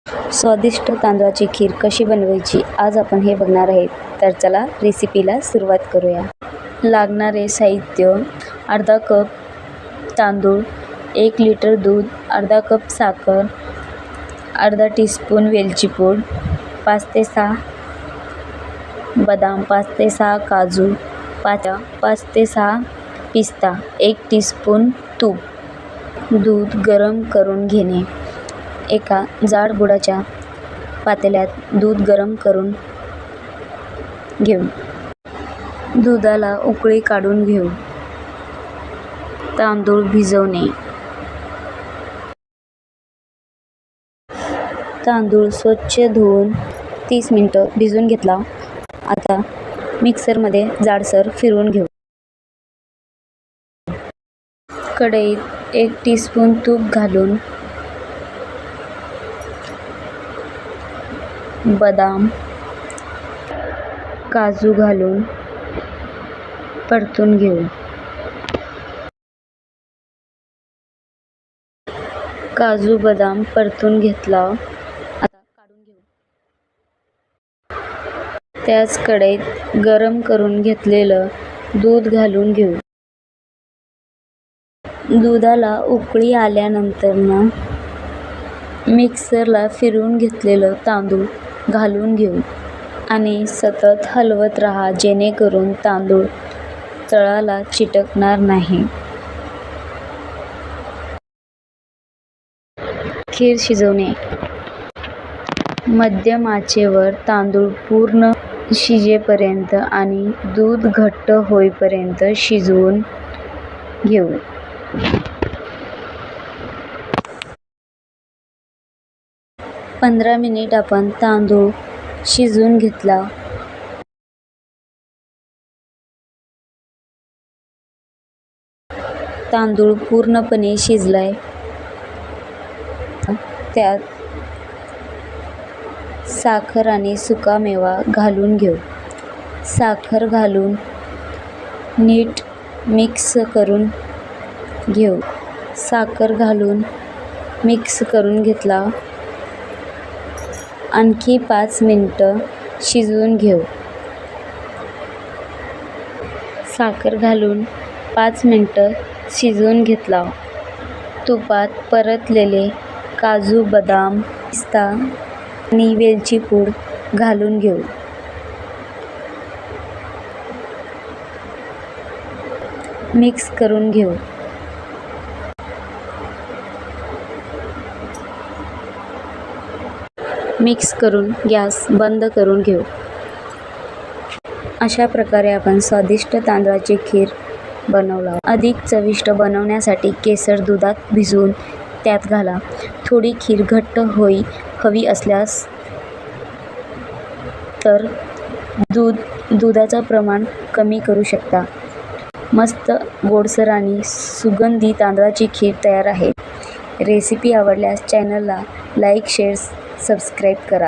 स्वादिष्ट तांदळाची खीर कशी बनवायची आज आपण हे बघणार आहे. तर चला रेसिपीला सुरुवात करूया. लागणारे साहित्य: अर्धा कप तांदूळ, 1 लिटर दूध, अर्धा कप साखर, अर्धा टीस्पून वेलची पूड, 5 ते 6 बदाम, 5 ते 6 काजू, 5 ते 6 पिस्ता, 1 टीस्पून तूप. दूध गरम करून घेणे: एका जाड बुडाच्या पातेल्यात दूध गरम करून घेऊ. दुधाला उकळी काढून घेऊ. तांदूळ भिजवणे: तांदूळ स्वच्छ धुवून 30 मिनिटं भिजवून घेतला. आता मिक्सरमध्ये जाडसर फिरवून घेऊ. कढईत 1 टीस्पून तूप घालून बदाम, काजू घालून परतून घेऊ. काजू बदाम परतून घेतला. आता काढून घेऊ. त्याच कढईत गरम करून घेतलेलं दूध घालून घेऊ. दुधाला उकळी आल्यानंतर मिक्सरला फिरवून घेतलेलं तांदूळ घालून घेऊ आणि सतत हलवत राहा जेणेकरून तांदूळ तळाला चिटकणार नाही. खीर शिजवणे: मध्यम आचेवर तांदूळ पूर्ण शिजेपर्यंत आणि दूध घट्ट होईपर्यंत शिजवून घेऊ. पंधरा मिनिट आपण तांदूळ शिजवून घेतला. तांदूळ पूर्णपणे शिजलाय. त्यात साखर आणि सुकामेवा घालून घेऊ. साखर घालून नीट मिक्स करून घेऊ. साखर घालून मिक्स करून घेतला. आणखी 5 मिनिटं शिजवून घेऊ. साखर घालून 5 मिनिटं शिजवून घेतला. तुपात परतलेले काजू, बदाम, पिस्ता आणि वेलची पूड घालून घेऊ. मिक्स करून घेऊ. मिक्स करून गॅस बंद करून घेऊ. अशा प्रकारे आपण स्वादिष्ट तांदळाची खीर बनवला. अधिक चविष्ट बनवण्यासाठी केसर दुधात भिजवून त्यात घाला. थोडी खीर घट्ट हवी असल्यास तर दुधाचं प्रमाण कमी करू शकता. मस्त गोडसर आणि सुगंधी तांदळाची खीर तयार आहे. रेसिपी आवडल्यास चॅनलला लाईक, शेअर, सबस्क्राईब करा.